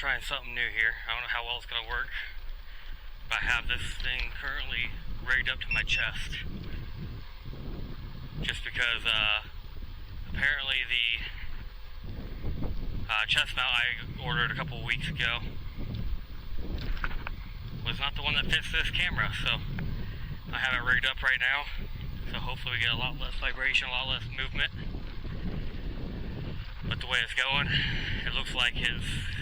trying something new here. I don't know how well it's gonna work, but I have this thing currently rigged up to my chest. Just because apparently the chest mount I ordered a couple weeks ago was not the one that fits this camera, so I have it rigged up right now. So hopefully we get a lot less vibration, a lot less movement. But the way it's going, it looks like it's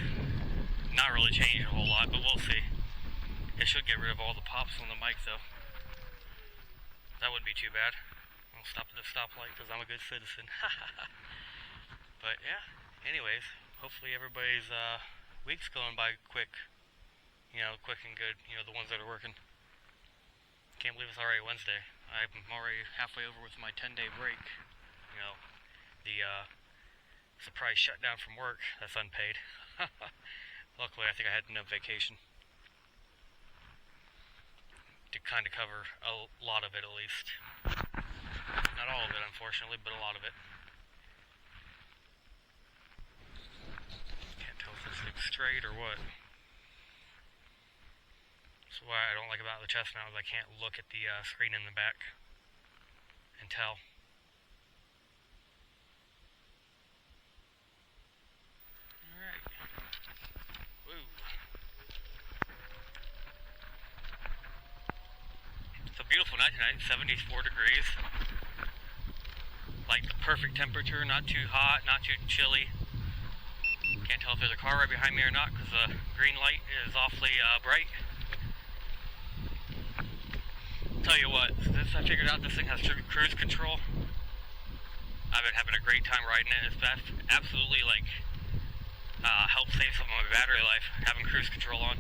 not really changing a whole lot, but we'll see. It should get rid of all the pops on the mic though. That wouldn't be too bad. I'll stop at the stoplight because I'm a good citizen. But yeah, anyways, hopefully everybody's week's going by quick. You know, quick and good, you know, the ones that are working. Can't believe it's already Wednesday. I'm already halfway over with my 10-day break. You know, the surprise shutdown from work that's unpaid. Luckily, I think I had enough vacation to kind of cover a lot of it at least. Not all of it, unfortunately, but a lot of it. Can't tell if this looks straight or what. That's what I don't like about the chest mount is I can't look at the screen in the back and tell. Alright. Woo. It's a beautiful night tonight, 74 degrees. Like the perfect temperature, not too hot, not too chilly. Can't tell if there's a car right behind me or not because the green light is awfully bright. Tell you what, since I figured out this thing has cruise control, I've been having a great time riding it. It's absolutely like helped save some of my battery life, having cruise control on.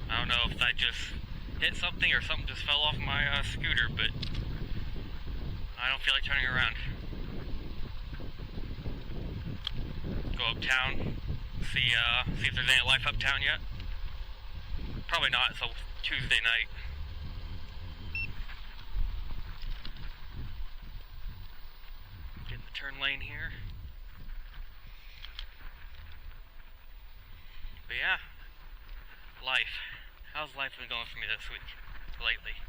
I don't know if I just hit something or something just fell off my scooter, but I don't feel like turning around. Go uptown, see if there's any life uptown yet. Probably not, it's a Tuesday night. Get in the turn lane here. But yeah, life. How's life been going for me this week, lately?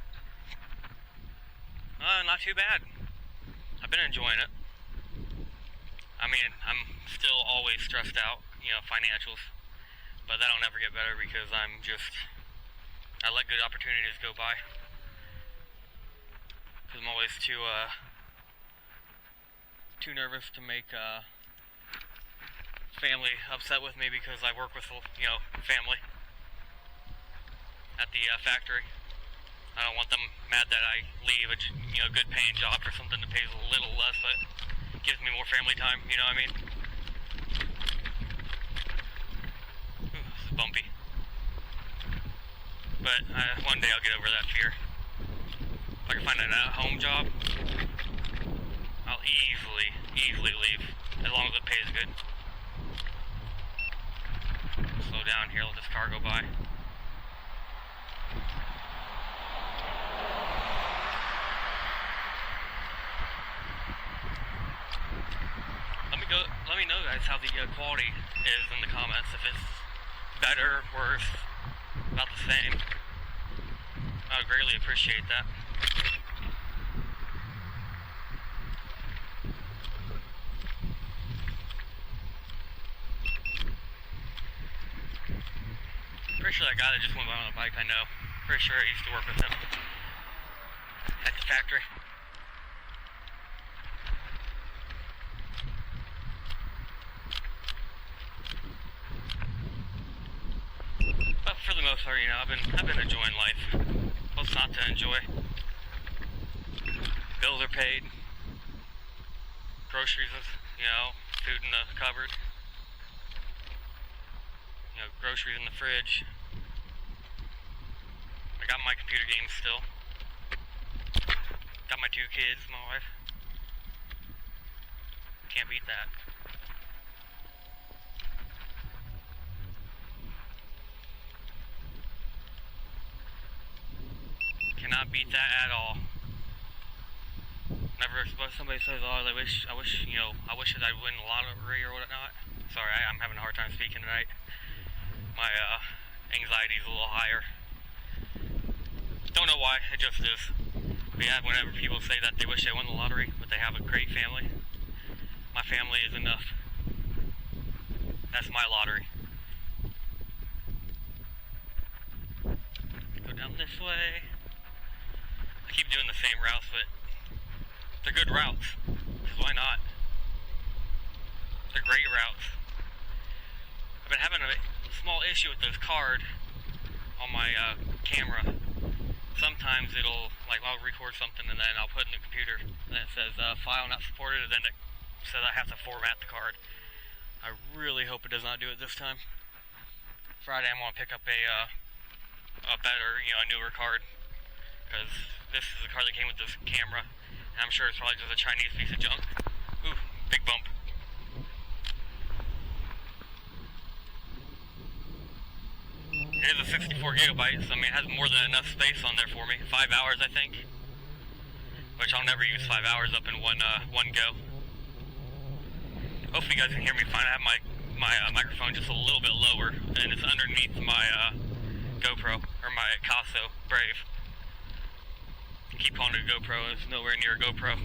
Not too bad. I've been enjoying it. I mean, I'm still always stressed out, you know, financials. But that'll never get better because I let good opportunities go by. Because I'm always too nervous to make family upset with me because I work with, you know, family at the factory. I don't want them mad that I leave a, you know, good paying job for something that pays a little less but gives me more family time, you know what I mean? Bumpy. But one day I'll get over that fear. If I can find an at-home job, I'll easily leave, as long as it pays good. Slow down here, let this car go by. Let me know guys how the quality is in the comments, if it's better, worse, about the same. I would greatly appreciate that. Pretty sure that guy that just went by on a bike I know. Pretty sure I used to work with him at the factory. For the most part, you know, I've been enjoying life. What's not to enjoy? Bills are paid. Groceries, you know, food in the cupboard. You know, groceries in the fridge. I got my computer games still. Got my 2 kids, my wife. Can't beat that. Cannot beat that at all. Whenever somebody says, "Oh, I wish that I'd win the lottery or whatnot." Sorry, I'm having a hard time speaking tonight. My anxiety's a little higher. Don't know why, it just is. But yeah, whenever people say that they wish they won the lottery, but they have a great family, my family is enough. That's my lottery. Go down this way. I keep doing the same routes, but they're good routes, because why not? They're great routes. I've been having a small issue with this card on my camera. Sometimes I'll record something and then I'll put it in the computer and it says file not supported, and then it says I have to format the card. I really hope it does not do it this time. Friday I'm going to pick up a better, a newer card, because this is the card that came with this camera, and I'm sure it's probably just a Chinese piece of junk. Ooh, big bump. It is a 64 gigabytes, so I mean it has more than enough space on there for me. 5 hours, I think, which I'll never use 5 hours up in one go. Hopefully you guys can hear me fine. I have my microphone just a little bit lower, and it's underneath my GoPro, or my Akaso Brave. I keep calling it a GoPro, it's nowhere near a GoPro.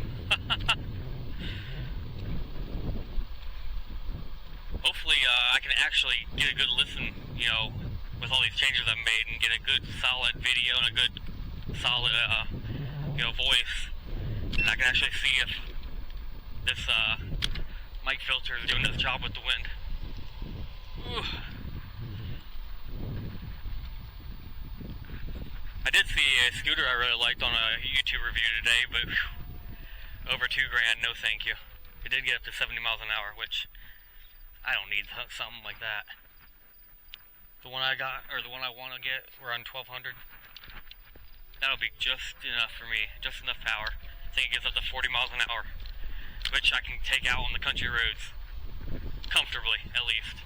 Hopefully I can actually get a good listen, with all these changes I've made, and get a good solid video and a good solid voice, and I can actually see if this mic filter is doing its job with the wind. Ooh. I did see a scooter I really liked on a YouTube review today, but over $2,000, no thank you. It did get up to 70 miles an hour, which I don't need something like that. The one I got, or the one I want to get, around 1,200. That'll be just enough for me, just enough power. I think it gets up to 40 miles an hour, which I can take out on the country roads comfortably, at least.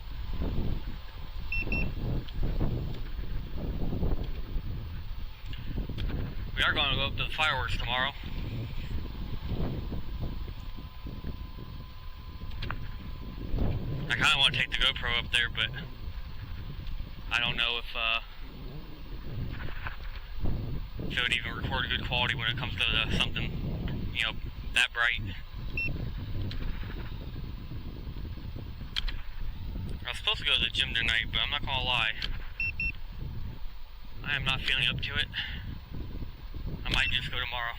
We are going to go up to the fireworks tomorrow. I kind of want to take the GoPro up there, but I don't know if it would even record good quality when it comes to something, that bright. I was supposed to go to the gym tonight, but I'm not gonna lie, I am not feeling up to it. I might just go tomorrow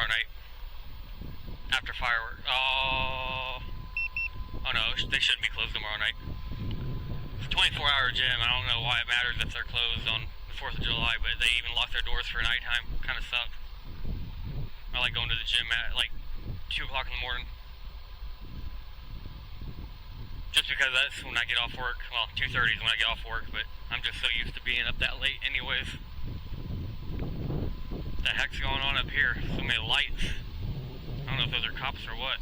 night, after fireworks. Oh no, they shouldn't be closed tomorrow night. It's a 24-hour gym. I don't know why it matters if they're closed on the 4th of July, but they even lock their doors for nighttime. Kind of sucks. I like going to the gym at like 2 o'clock in the morning, just because that's when I get off work. Well, 2:30 is when I get off work, but I'm just so used to being up that late anyways. What the heck's going on up here? So many lights. I don't know if those are cops or what.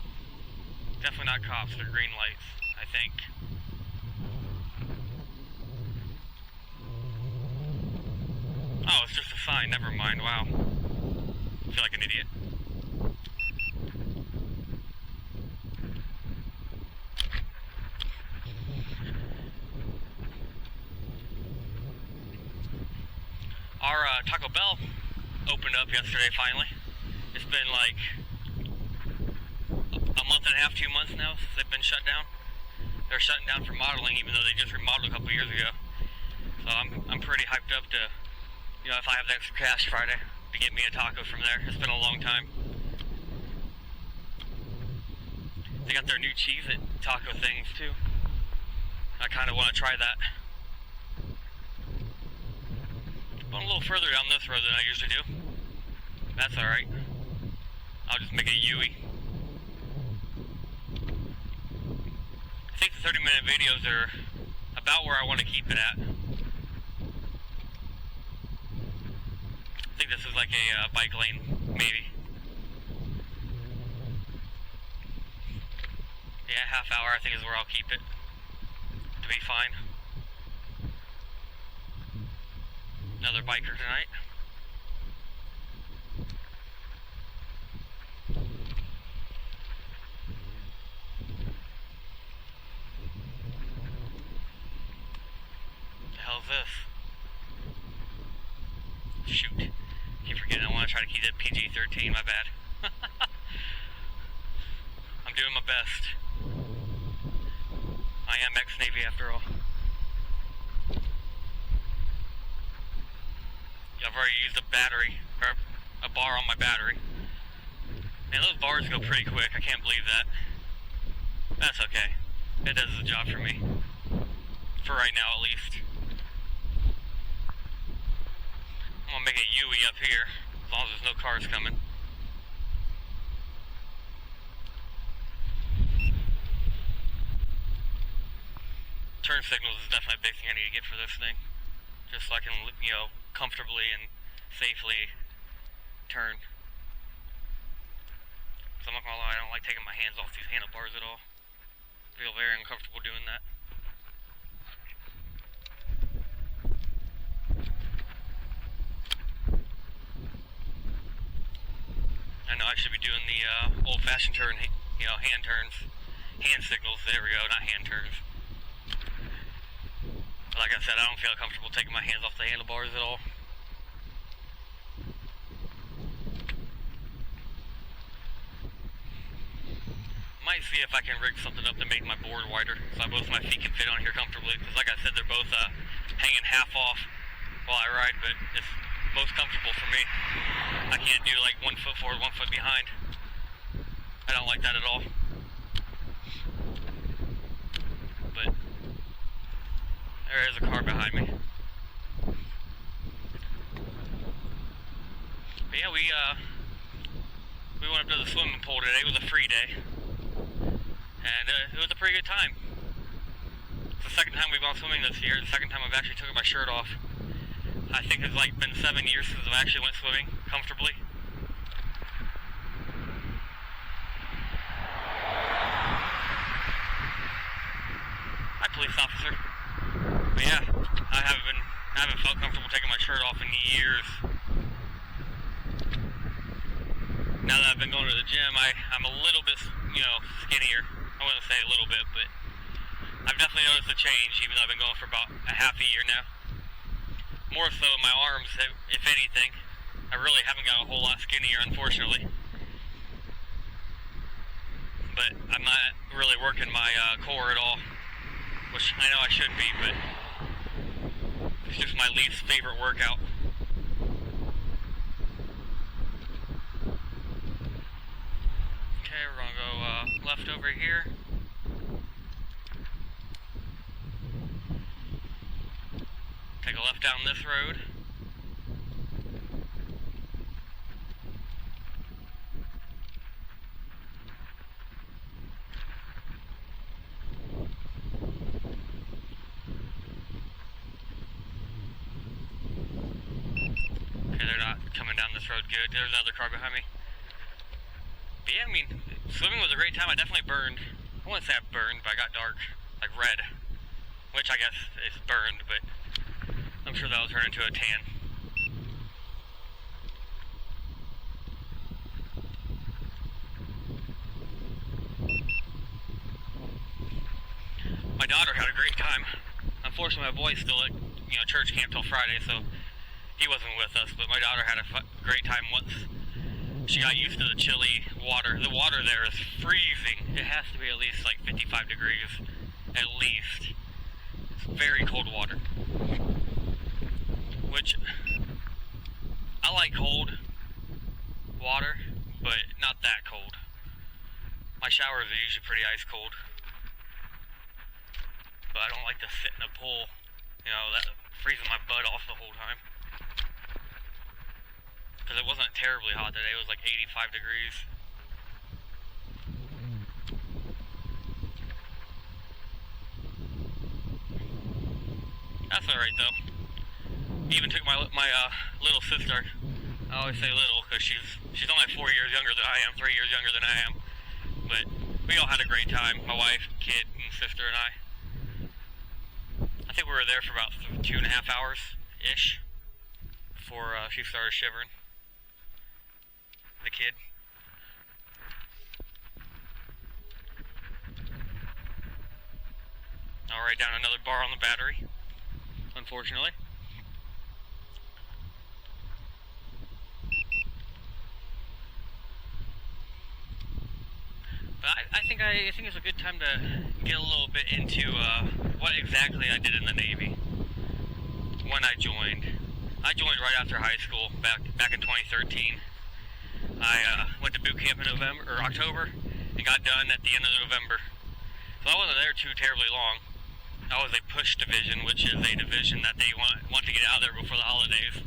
Definitely not cops, they're green lights, I think. Oh, it's just a sign, never mind, wow. I feel like an idiot. Our Taco Bell opened up yesterday finally. It's been like a month and a half, 2 months now since they've been shut down. They're shutting down for modeling, even though they just remodeled a couple years ago. So I'm pretty hyped up to, if I have the extra cash Friday, to get me a taco from there. It's been a long time. They got their new cheese at taco things too. I kind of want to try that. Going a little further down this road than I usually do. That's alright. I'll just make a U-ey. I think the 30-minute videos are about where I want to keep it at. I think this is like a bike lane, maybe. Yeah, half hour I think is where I'll keep it to be fine. Another biker tonight. hell's this? Shoot. Keep forgetting I want to try to keep it PG-13, my bad. I'm doing my best. I am ex-Navy after all. I've already used a battery, or a bar on my battery. Man, those bars go pretty quick, I can't believe that. That's okay. It does the job for me. For right now, at least. I'm gonna make a U-ey up here, as long as there's no cars coming. Turn signals is definitely a big thing I need to get for this thing. Just so I can, comfortably and safely turn. So I'm not gonna lie, I don't like taking my hands off these handlebars at all. I feel very uncomfortable doing that. I know I should be doing the old-fashioned turn, hand turns. Hand signals, there we go, not hand turns. Like I said, I don't feel comfortable taking my hands off the handlebars at all. Might see if I can rig something up to make my board wider, so both my feet can fit on here comfortably. Because like I said, they're both hanging half off while I ride, but it's most comfortable for me. I can't do like 1 foot forward, 1 foot behind. I don't like that at all. But there is a car behind me. But yeah, we went up to the swimming pool today. It was a free day. And it was a pretty good time. It's the second time we've gone swimming this year. The second time I've actually taken my shirt off. I think it's like been 7 years since I actually went swimming comfortably. Hi, police officer. But yeah, I haven't felt comfortable taking my shirt off in years. Now that I've been going to the gym, I'm a little bit, skinnier. I wouldn't say a little bit, but I've definitely noticed a change, even though I've been going for about a half a year now. More so in my arms, if anything. I really haven't got a whole lot skinnier, unfortunately. But I'm not really working my core at all, which I know I should be, but it's just my least favorite workout. Okay, we're gonna go left over here. Take a left down this road. Okay, they're not coming down this road good. There's another car behind me. But yeah, I mean, swimming was a great time. I definitely burned. I wouldn't say I burned, but I got dark, like red. Which I guess is burned, but I'm sure that'll turn into a tan. My daughter had a great time. Unfortunately, my boy's still at church camp till Friday, so he wasn't with us. But my daughter had a great time once she got used to the chilly water. The water there is freezing. It has to be at least like 55 degrees, at least. It's very cold water. Which, I like cold water, but not that cold. My showers are usually pretty ice cold. But I don't like to sit in a pool, that freezing my butt off the whole time. Because it wasn't terribly hot today, it was like 85 degrees. That's alright though. Even took my little sister. I always say little because she's only 4 years younger than I am, 3 years younger than I am. But we all had a great time, my wife, kid, and sister and I. I think we were there for about 2.5 hours-ish before she started shivering. The kid. I'll write down another bar on the battery. unfortunately. But I think it's a good time to get a little bit into what exactly I did in the Navy when I joined. I joined right after high school, back in 2013. I went to boot camp in October, and got done at the end of November. So I wasn't there too terribly long. I was a push division, which is a division that they want to get out of there before the holidays.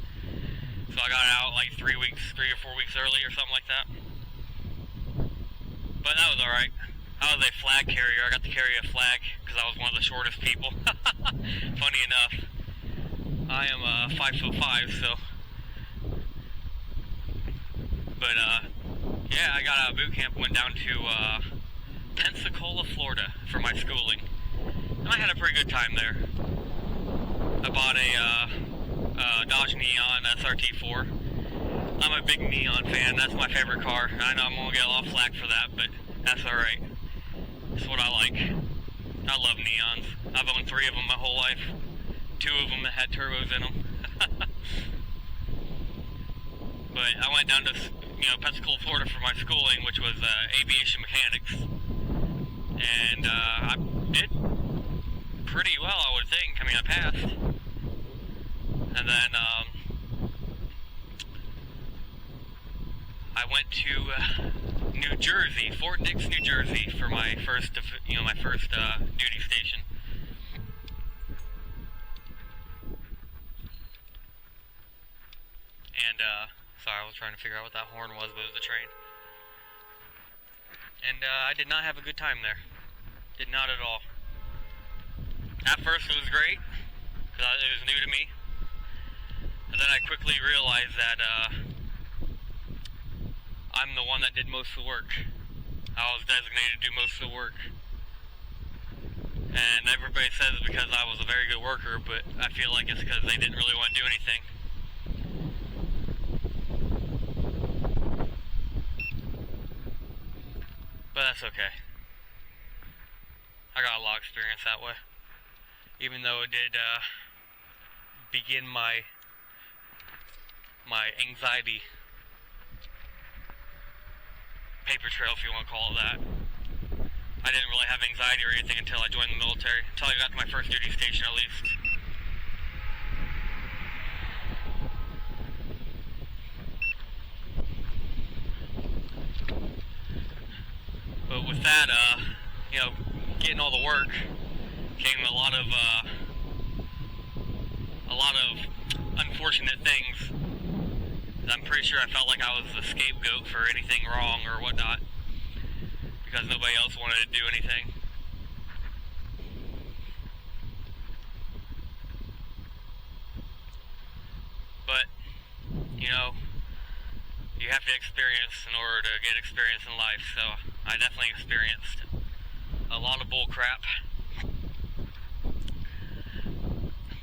So I got out like 3 or 4 weeks early or something like that. But that was alright. I was a flag carrier. I got to carry a flag because I was one of the shortest people. Funny enough, I am 5'5", so. But yeah, I got out of boot camp, went down to Pensacola, Florida for my schooling. And I had a pretty good time there. I bought a Dodge Neon SRT4. I'm a big Neon fan. That's my favorite car. I know I'm going to get a lot of flack for that, but that's alright. It's what I like. I love Neons. I've owned 3 of them my whole life. 2 of them that had turbos in them. But I went down to Pensacola, Florida for my schooling, which was aviation mechanics. And I did pretty well, I would think. I mean, I passed. And then I went to New Jersey, Fort Dix, New Jersey, for my first, duty station. And sorry, I was trying to figure out what that horn was, but it was the train. And I did not have a good time there. Did not at all. At first it was great, because it was new to me. And then I quickly realized that I'm the one that did most of the work. I was designated to do most of the work. And everybody says it's because I was a very good worker, but I feel like it's because they didn't really want to do anything. But that's okay. I got a lot of experience that way. Even though it did begin my anxiety paper trail, if you want to call it that. I didn't really have anxiety or anything until I joined the military, until I got to my first duty station at least. But with that, getting all the work came a lot of unfortunate things. I'm pretty sure I felt like I was the scapegoat for anything wrong or whatnot, because nobody else wanted to do anything. But, you have to experience in order to get experience in life, so I definitely experienced a lot of bull crap.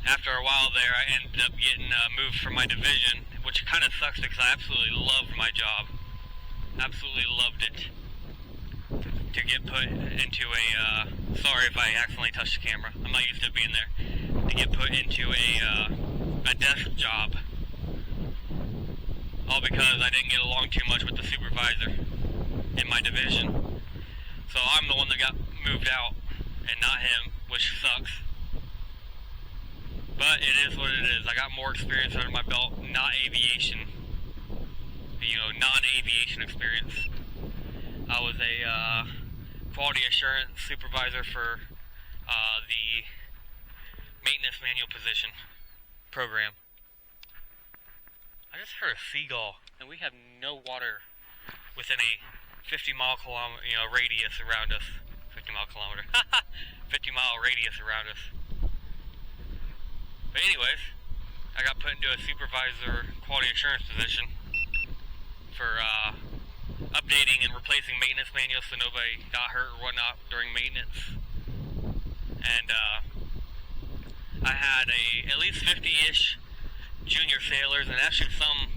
After a while there, I ended up getting moved from my division, which kind of sucks because I absolutely loved my job. Absolutely loved it. To get put into a, sorry if I accidentally touched the camera, I'm not used to being there. To get put into a desk job. All because I didn't get along too much with the supervisor in my division. So I'm the one that got moved out, and not him, which sucks. But it is what it is. I got more experience under my belt, not aviation. Non-aviation experience. I was a quality assurance supervisor for the maintenance manual position program. I just heard a seagull, and we have no water within a 50-mile radius around us. 50-mile kilometer. 50-mile radius around us. But anyways, I got put into a supervisor quality assurance position for updating and replacing maintenance manuals so nobody got hurt or whatnot during maintenance. And I had at least 50-ish junior sailors, and actually some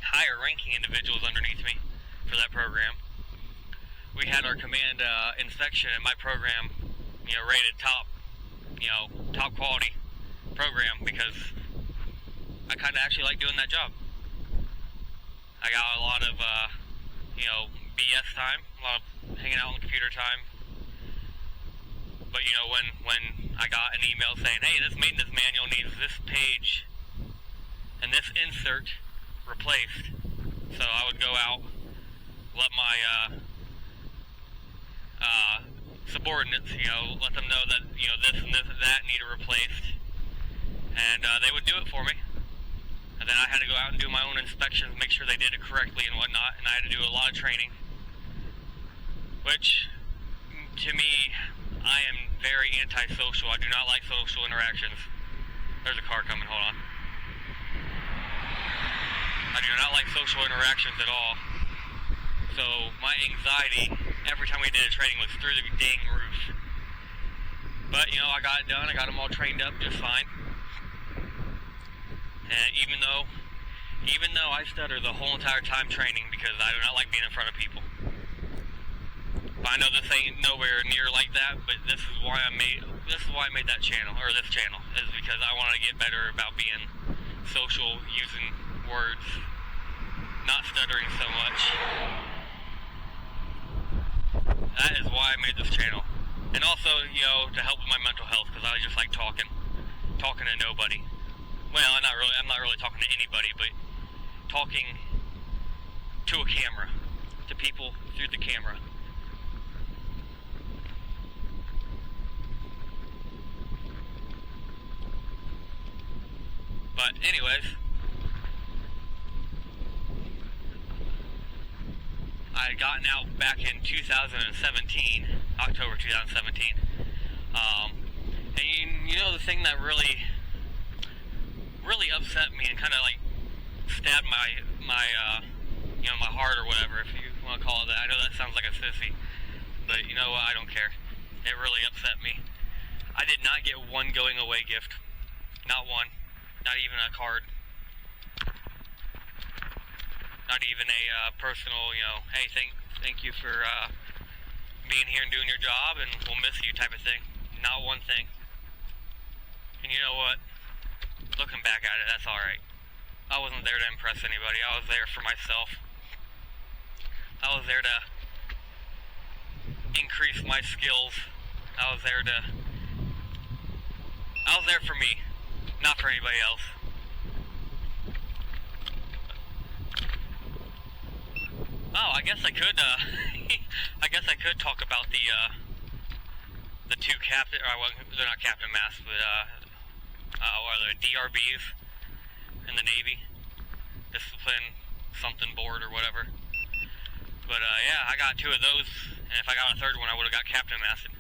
higher ranking individuals underneath me for that program. We had our command inspection, and my program, rated top quality. program because I kind of actually like doing that job. I got a lot of, BS time, a lot of hanging out on the computer time. But, when I got an email saying, hey, this maintenance manual needs this page and this insert replaced, so I would go out, let my subordinates, let them know that, this and this and that needed replaced, and they would do it for me. And then I had to go out and do my own inspections, make sure they did it correctly and whatnot, and I had to do a lot of training, which, to me, I am very antisocial. I do not like social interactions. There's a car coming, hold on. I do not like social interactions at all. So my anxiety every time we did a training was through the dang roof. But, I got it done. I got them all trained up just fine. And even though I stutter the whole entire time training because I do not like being in front of people. But I know this ain't nowhere near like that, but this is why I made that channel, or this channel, is because I want to get better about being social, using words, not stuttering so much. That is why I made this channel. And also, to help with my mental health, because I just like talking to nobody. Well, I'm not really talking to anybody, but talking to a camera, to people through the camera. But anyways, I had gotten out back in 2017, October 2017, and the thing that really upset me and kind of like stabbed my heart or whatever, if you want to call it that. I know that sounds like a sissy, but you know what, I don't care. It really upset me. I did not get one going away gift. Not one. Not even a card. Not even a personal, hey, thank you for being here and doing your job, and we'll miss you type of thing. Not one thing. And you know what? Looking back at it, that's alright. I wasn't there to impress anybody. I was there for myself. I was there to increase my skills. I was there for me, not for anybody else. Oh, I guess I could talk about the two captain, they're not captain masks, but what are they, DRBs in the Navy, discipline something board or whatever. But yeah, I got two of those, and if I got a third one, I would have got captain masked.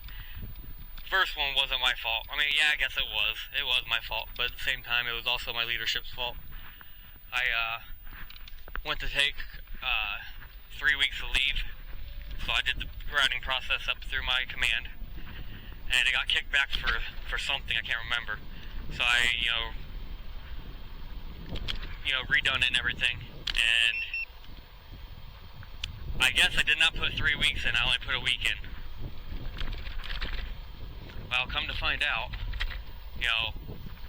First one wasn't my fault. I mean, yeah, I guess it was my fault, but at the same time, it was also my leadership's fault. I went to take 3 weeks of leave, so I did the routing process up through my command, and it got kicked back for something, I can't remember. So I, redone it and everything, and I guess I did not put 3 weeks in, I only put a week in. Well, come to find out,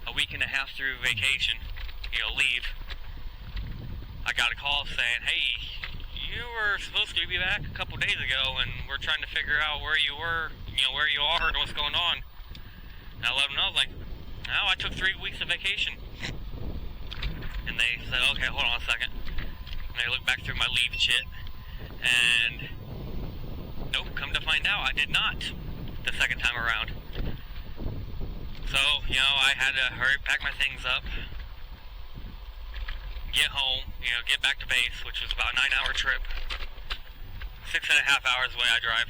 a week and a half through vacation, leave, I got a call saying, hey, you were supposed to be back a couple days ago, and we're trying to figure out where you were, where you are, and what's going on. And I let them know, I was like, no, I took 3 weeks of vacation. And they said, okay, hold on a second. And they looked back through my leave shit, and nope, come to find out, I did not the second time around. So, I had to hurry, pack my things up, get home, get back to base, which was about a 9-hour trip. 6.5 hours away I drive.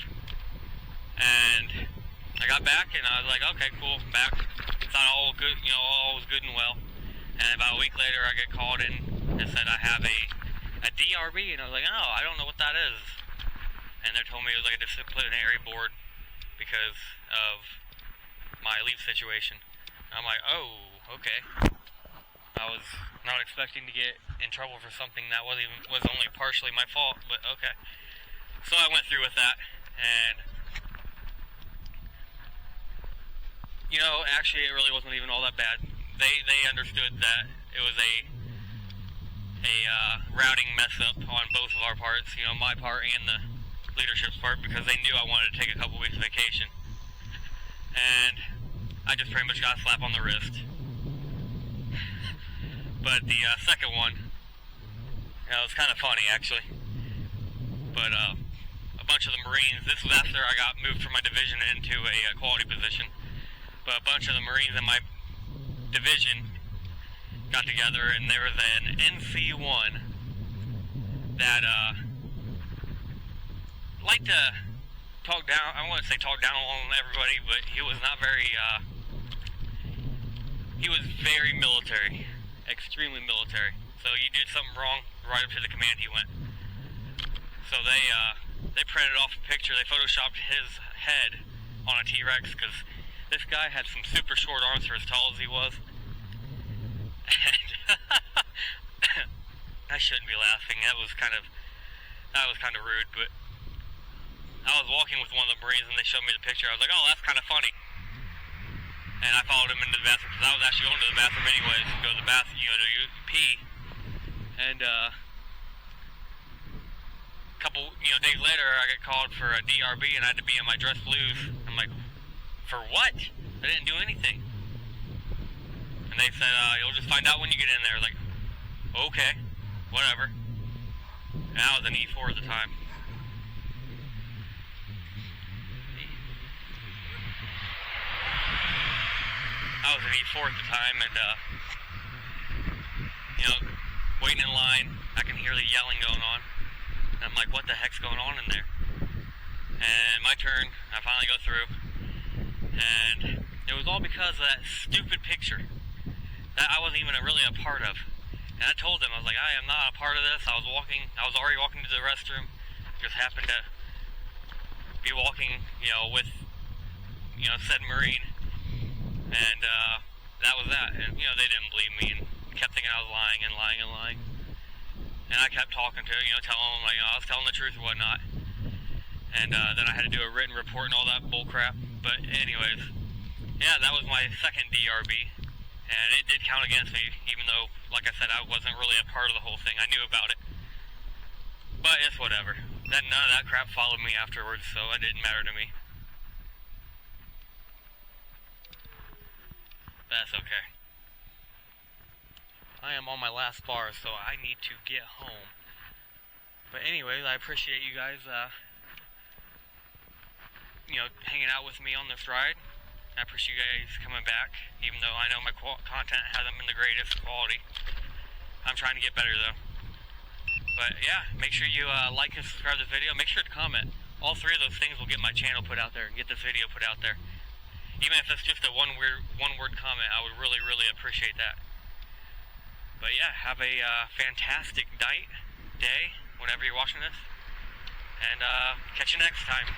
And I got back and I was like, okay, cool, I'm back. Thought all good, all was good and well. And about a week later I get called in and said I have a DRB, and I was like, oh, I don't know what that is. And they told me it was like a disciplinary board because of my leave situation. I'm like, oh, okay. I was not expecting to get in trouble for something that was only partially my fault, but okay. So I went through with that, and actually it really wasn't even all that bad. they understood that it was a routing mess up on both of our parts, you know, my part and the leadership's part, because they knew I wanted to take a couple weeks vacation. And I just pretty much got a slap on the wrist. But the second one, you know, it was kind of funny actually. But a bunch of the Marines, this was after I got moved from my division into a quality position, but a bunch of the Marines in my division got together, and there was an NC1 that liked to talk down, I wouldn't say talk down on everybody, but he was not very, he was very military, extremely military. So you did something wrong, right up to the command he went. So they printed off a picture, they photoshopped his head on a T-Rex, because this guy had some super short arms for as tall as he was. And I shouldn't be laughing. That was kind of rude, but I was walking with one of the Marines and they showed me the picture. I was like, oh, that's kind of funny. And I followed him into the bathroom because I was actually going to the bathroom anyways, to go to the bathroom, you know, to pee. And a couple, you know, days later, I got called for a DRB and I had to be in my dress blues. I'm like, for what? I didn't do anything. And they said, you'll just find out when you get in there. Like, okay, whatever. And I was an E4 at the time. I was an E4 at the time, and, you know, waiting in line, I can hear the yelling going on. And I'm like, what the heck's going on in there? And my turn, I finally go through. And it was all because of that stupid picture that I wasn't even really a part of. And I told them, I was like, I am not a part of this. I was already walking to the restroom. Just happened to be walking, you know, with, you know, said Marine. And that was that. And, you know, they didn't believe me and kept thinking I was lying and lying and lying. And I kept talking to, you know, telling them, like, you know, I was telling the truth and whatnot. And then I had to do a written report and all that bull crap. But anyways, yeah, that was my second DRB. And it did count against me, even though, like I said, I wasn't really a part of the whole thing. I knew about it. But it's whatever. Then none of that crap followed me afterwards, so it didn't matter to me. But that's okay. I am on my last bar, so I need to get home. But anyways, I appreciate you guys, you know, hanging out with me on this ride. I appreciate you guys coming back, even though I know my content hasn't been the greatest quality. I'm trying to get better though. But yeah, make sure you like and subscribe to the video. Make sure to comment. All three of those things will get my channel put out there and get this video put out there. Even if it's just a one word comment, I would really, really appreciate that. But yeah, have a fantastic night, day, whenever you're watching this. And catch you next time.